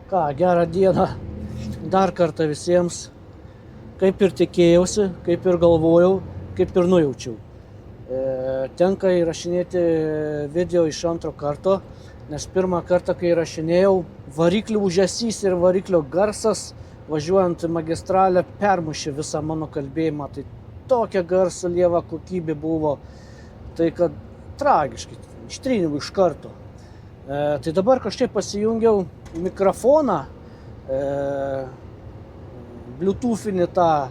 Ką, gerą dieną dar kartą visiems. Kaip ir tikėjausi, kaip ir galvojau, kaip ir nujaučiau. Tenka įrašinėti video iš antro karto, nes pirmą kartą, kai įrašinėjau, variklių ūžesys ir variklio garsas važiuojant magistralę permušė visą mano kalbėjimą. Tai tokia garso lieva kokybė buvo, tai kad tragiškai, ištryniau iš karto. Tai dabar kažkaip pasijungiau mikrofoną, Bluetoothinį tą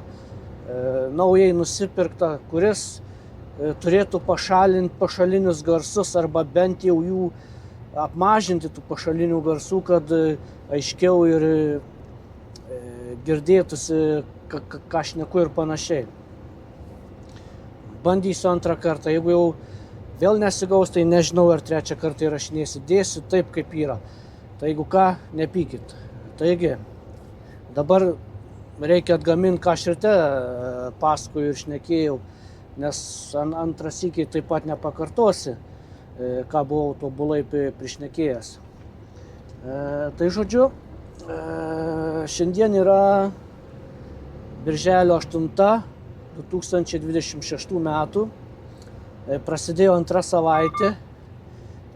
naujai nusipirktą, kuris turėtų pašalinti pašalinius garsus arba bent jau jų apmažinti tų pašalinių garsų, kad aiškiau ir girdėtųsi, ką šneku ir panašiai. Bandysiu antrą kartą, jeigu jau vėl nesigaus, tai nežinau, ar trečią kartą įrašinėsiu, dėsiu taip, kaip yra. Tai jeigu ką, nepykit. Taigi, dabar reikia atgaminti, ką aš ryte pasakoju ir šnekėjau, nes antras sykį taip pat nepakartosi, ką buvau tobulai prišnekėjęs. Tai žodžiu, šiandien yra birželio 8 2026 metų. Prasidėjo antra savaitė,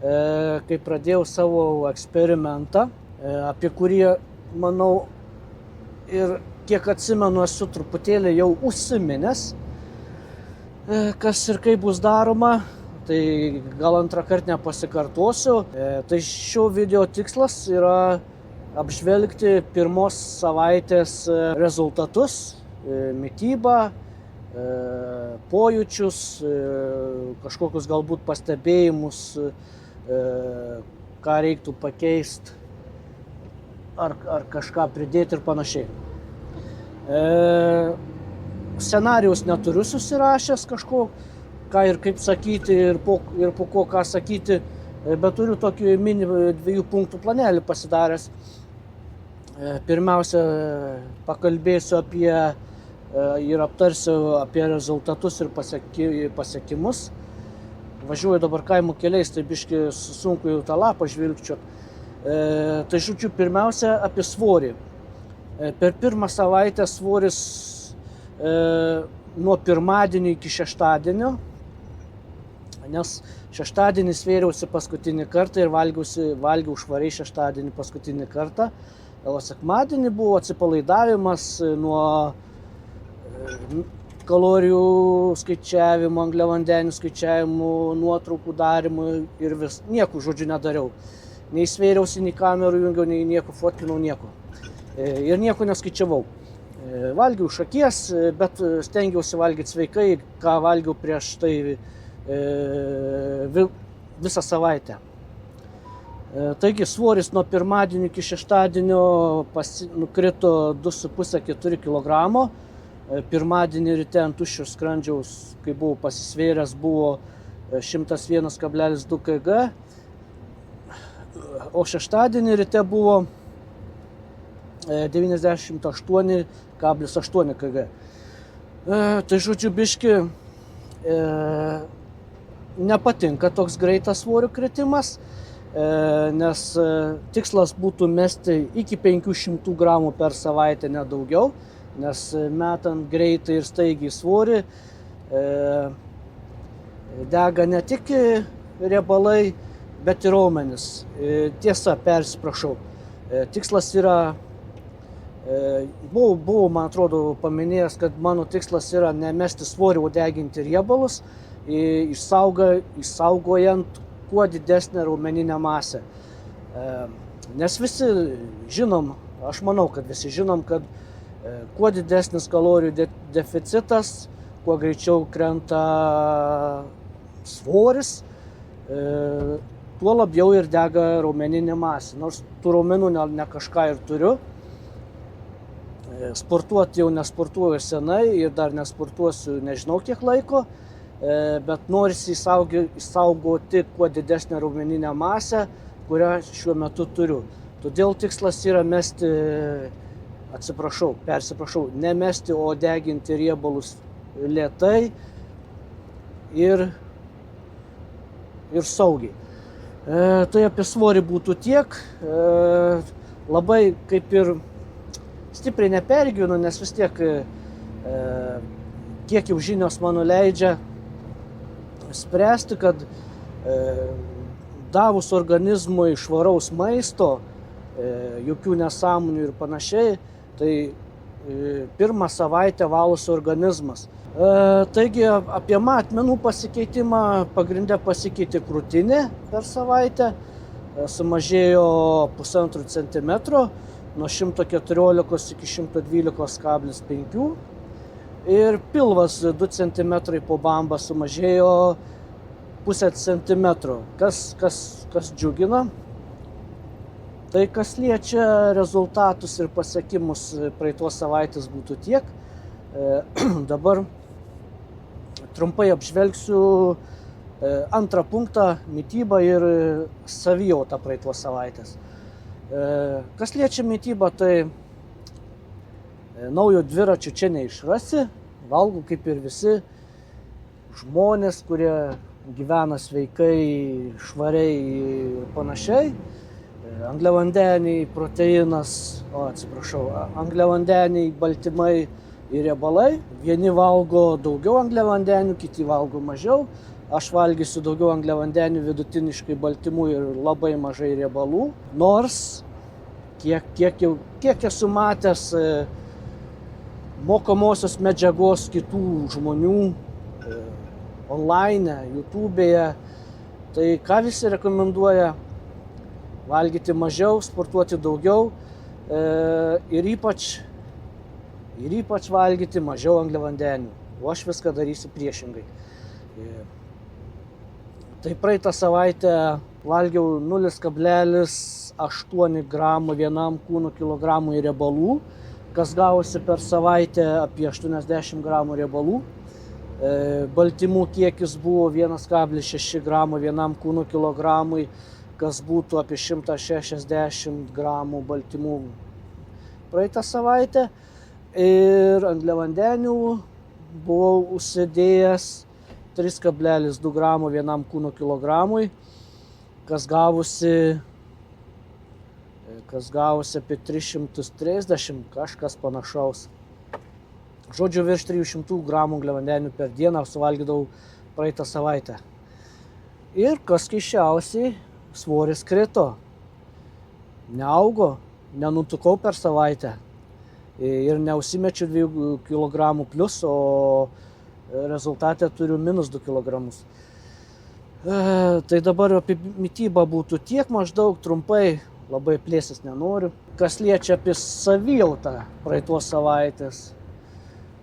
kai pradėjau savo eksperimentą, apie kurį, manau, ir kiek atsimenu, esu truputėlį jau užsiminęs, kas ir kaip bus daroma, tai gal antrą kartą nepasikartosiu. Tai šio video tikslas yra apžvelgti pirmos savaitės rezultatus, mitybą, pojūčius, kažkokius galbūt pastebėjimus, ką reiktų pakeisti, ar kažką pridėti ir panašiai. Scenarijaus neturiu susirašęs kažko, ką ir kaip sakyti ir po ko ką sakyti, bet turiu tokį mini 2 punktų planelį pasidaręs. Pirmiausia, pakalbėsiu apie ir aptarsiu apie rezultatus ir pasiekimus. Važiuoju dabar kaimo keliais, tai biškį sunku jau tą lapą žvilgčiot. Tai žodžiu, pirmiausia apie svorį. Per pirmą savaitę svoris nuo pirmadienio iki šeštadienio, nes šeštadienį svėriausi paskutinį kartą ir valgiau švariai šeštadienį paskutinį kartą. O sekmadienį buvo atsipalaidavimas nuo kalorijų skaičiavimo, angliavandenių skaičiavimo, nuotraukų darimų ir nieko, žodžiu, nedariau. Nei svėriausi, nei kamerų jungiau, nei nieko fotkinau, nieko. Ir nieko neskaičiavau. Valgiau iš akies, bet stengiausi valgyti sveikai, ką valgiau prieš tai visą savaitę. Taigi svoris nuo pirmadienio iki šeštadienio nukrito 2,5–4 kg. Pirmadienį ryte ant tuščio skrandžiaus, kai buvau pasisvėręs, buvo 101,2 kg, o šeštadienį ryte buvo 98,8 kg. Tai žodžiu, biški nepatinka toks greitas svorio kritimas, nes tikslas būtų mesti iki 500 gramų per savaitę, nedaugiau, nes metant greitai ir staigiai svorį dega ne tik riebalai, bet ir raumenys. Tiesa, persiprašau. Tikslas yra, buvau, man atrodo, paminėjęs, kad mano tikslas yra nemesti svorį, o deginti riebalus, išsaugojant kuo didesnę raumeninę masę. Nes visi žinom, aš manau, kad visi žinom, kad kuo didesnis kalorijų deficitas, kuo greičiau krenta svoris, tuo labiau ir dega raumeninė masė. Nors tų raumenų ne kažką ir turiu. Sportuoti jau nesportuoju senai ir dar nesportuosiu nežinau kiek laiko, bet norisi išsaugoti kuo didesnę raumeninę masę, kurią šiuo metu turiu. Todėl tikslas yra persiprašau, nemesti, o deginti riebalus lėtai ir saugiai. Tai apie svorį būtų tiek. labai kaip ir stipriai nepergyvenu, nes vis tiek kiek jau žinios mano leidžia spręsti, kad davus organizmui švaraus maisto, jokių nesąmonių ir panašiai, tai pirmą savaitę valosi organizmas. Taigi apie matmenų pasikeitimą pagrinde pasikeitė krūtinė per savaitę, sumažėjo 1,5 cm, nuo 114 iki 112,5 ir pilvas 2 cm po bambą sumažėjo 0,5 cm, kas džiugina. Tai kas liečia rezultatus ir pasiekimus praeitos savaitės būtų tiek. Dabar trumpai apžvelgsiu antrą punktą – mitybą ir savijautą praeitos savaitės. Kas liečia mitybą, tai naujo dviračio čia neišrasi, valgau kaip ir visi žmonės, kurie gyvena sveikai, švariai ir panašiai. Angliavandeniai, proteinas, angliavandeniai, baltymai ir riebalai. Vieni valgo daugiau angliavandenių, kiti valgo mažiau. Aš valgysiu daugiau angliavandenių, vidutiniškai baltymų ir labai mažai riebalų. Nors, kiek esu matęs mokomosios medžiagos kitų žmonių online, YouTube'e, tai ką visi rekomenduoja? Valgyti mažiau, sportuoti daugiau ir ypač valgyti mažiau angliavandenių. O aš viską darysiu priešingai. Tai praeitą savaitę valgiau 0,8 gramų vienam kūno kilogramui riebalų, kas gavosi per savaitę apie 80 gramų riebalų. Baltymų kiekis buvo 1,6 gramų vienam kūno kilogramui, kas būtų apie 160 gramų baltymų praeitą savaitę. Ir angliavandenių buvau užsidėjęs 3,2 gramų vienam kūno kilogramui, kas gavosi apie 330, kažkas panašaus. Žodžiu, virš 300 gramų angliavandenių per dieną suvalgydavau praeitą savaitę. Ir kas keisčiausiai, svoris krito, neaugo, nenutukau per savaitę ir neužsimečiau 2 kg plus, o rezultate turiu -2 kg. Tai dabar apie mitybą būtų tiek maždaug, trumpai, labai plėsis nenoriu. Kas liečia apie savijautą praeitos savaitės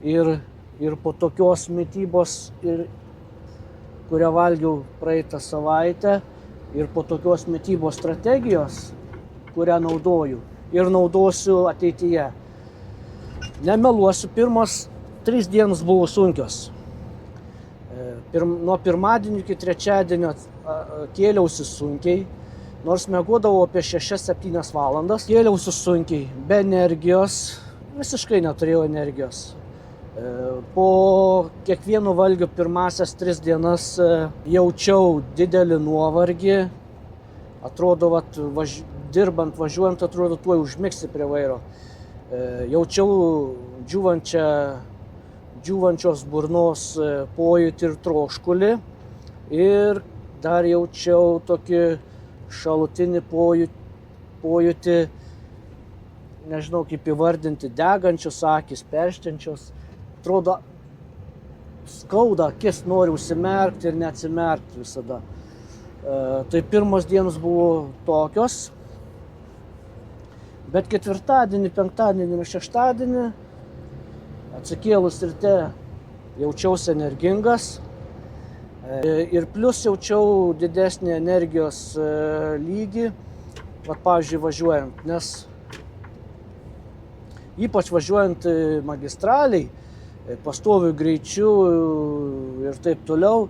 ir po tokios mitybos, kurią valgiau praeitą savaitę, ir po tokios mitybos strategijos, kurią naudoju ir naudosiu ateityje. Nemeluosiu, pirmos 3 dienos buvo sunkios. Nuo pirmadienio iki trečiadienio kėliausi sunkiai, nors miegodavau apie 6-7 valandas. Kėliausi sunkiai, be energijos, visiškai neturėjau energijos. Po kiekvieno valgio pirmasias 3 dienas jaučiau didelį nuovargį. Atrodo, dirbant, važiuojant, atrodo, tuoj užmigsi prie vairo. Jaučiau džiūvančios burnos pojūtį ir troškulį. Ir dar jaučiau tokį šalutinį pojūtį, nežinau kaip įvardinti, degančios akys, perštinčios. Atrodo, skauda akis, nori užsimerkti ir neatsimerkti visada. Tai pirmos dienos buvo tokios, bet ketvirtadienį, penktadienį ir šeštadienį atsikėlus ryte jaučiausi energingas ir plus jaučiau didesnį energijos lygį, pavyzdžiui, važiuojant, nes ypač važiuojant magistraliai, pastoviu greičiu ir taip toliau,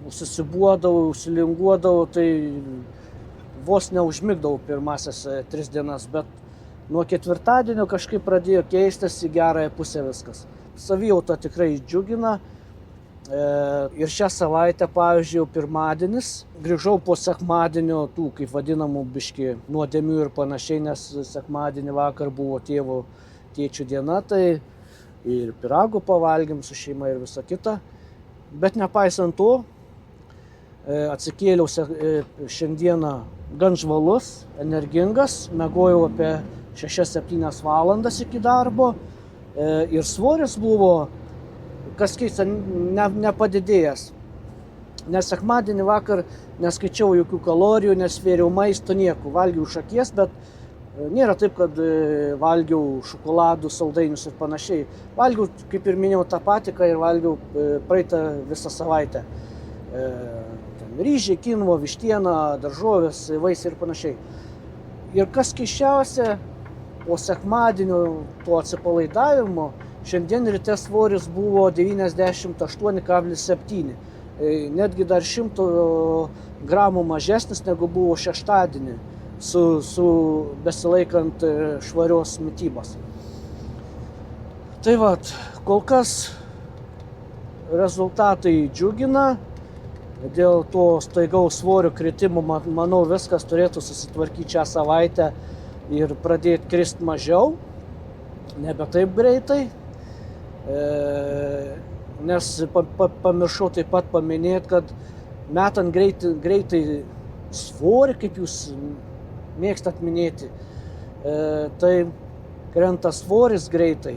užsisibuodavau, užsilinguodavau, tai vos neužmigdavau pirmasias 3 dienas, bet nuo ketvirtadienio kažkaip pradėjo keistis į gerąją pusę viskas. Savijauta tikrai džiugina Ir šią savaitę, pavyzdžiui, pirmadienis, grįžau po sekmadienio tų, kaip vadinamų, biški nuodėmių ir panašiai, nes sekmadienį vakar buvo tėčių diena, tai ir pyragų pavalgėm su šeima ir visa kita. Bet nepaisant to, atsikėliau šiandieną gan žvalus, energingas, miegojau apie 6-7 valandas iki darbo ir svoris buvo, kas keista, nepadidėjęs. Nes sekmadienį vakar neskaičiau jokių kalorijų, nesvėriau maisto, nieko. Valgiau iš akies, bet nėra taip, kad valgiau šokoladų, saldainius ir panašiai. Valgiau, kaip ir minėjau, tą patį, ką ir valgiau praeitą visą savaitę. Ryžiai, kinvo, vištiena, daržovės, vaisiai ir panašiai. Ir kas keisčiausia, po sekmadienio to atsipalaidavimo, šiandien ryte svoris buvo 98,7. Netgi dar 100 gramų mažesnis negu buvo šeštadienį su besilaikant švarios mitybos. Tai vat, kol kas rezultatai džiugina. Dėl to staigaus svorio kritimo, manau, viskas turėtų susitvarkyti šią savaitę ir pradėti kristi mažiau, nebe taip greitai. Nes pamiršau taip pat paminėti, kad metant greitai svorį, kaip jūs mėgstat minėti, tai krenta svoris greitai,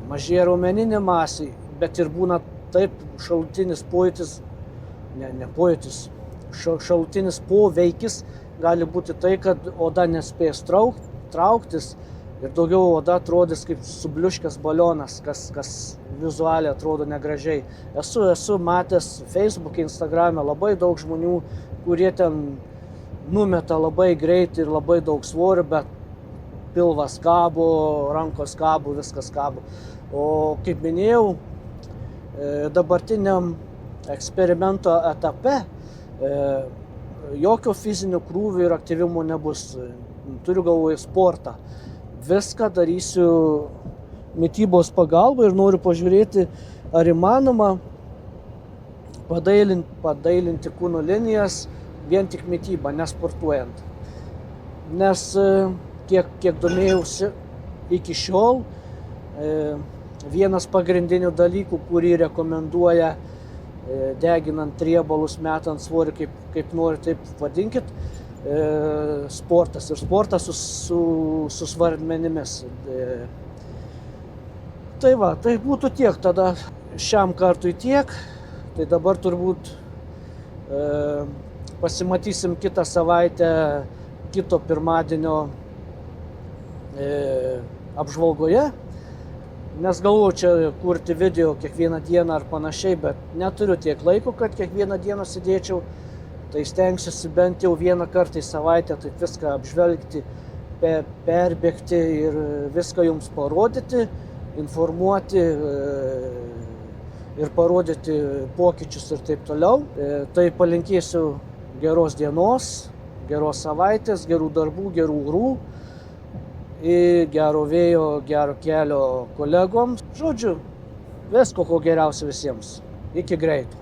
mažėja raumeninė masė, bet ir būna taip šalutinis pojūtis, šalutinis poveikis gali būti tai, kad oda nespės trauktis ir daugiau oda atrodys kaip subliuškęs balionas, kas vizualiai atrodo negražiai. Esu matęs Facebook'e, Instagram'e labai daug žmonių, kurie ten numeta labai greitai ir labai daug svorio, bet pilvas kabo, rankos kabo, viskas kabo. O kaip minėjau, dabartiniam eksperimento etape jokio fizinio krūvio ir aktyvumo nebus. Turiu galvoje sportą. Viską darysiu mitybos pagalba ir noriu pažiūrėti, ar įmanoma padailinti kūno linijas vien tik mitybą, nesportuojant. Nes kiek domėjausi iki šiol, vienas pagrindinių dalykų, kurį rekomenduoja deginant riebalus, metant svorį, kaip nori, taip vadinkit, sportas. Ir sportas su svarmenimis. Tai va, tai būtų tiek tada šiam kartui tiek. Tai dabar turbūt pasimatysim kitą savaitę, kito pirmadienio apžvalgoje. Nes galvoju čia kurti video kiekvieną dieną ar panašiai, bet neturiu tiek laiko, kad kiekvieną dieną sėdėčiau. Tai stengsiuosi bent jau vieną kartą į savaitę taip viską apžvelgti, perbėgti ir viską jums parodyti, informuoti ir parodyti pokyčius ir taip toliau. Tai palinkėsiu geros dienos, geros savaitės, gerų darbų, gerų orų. Gero vėjo, gero kelio kolegoms. Žodžiu, visko ko geriausio visiems. Iki greito.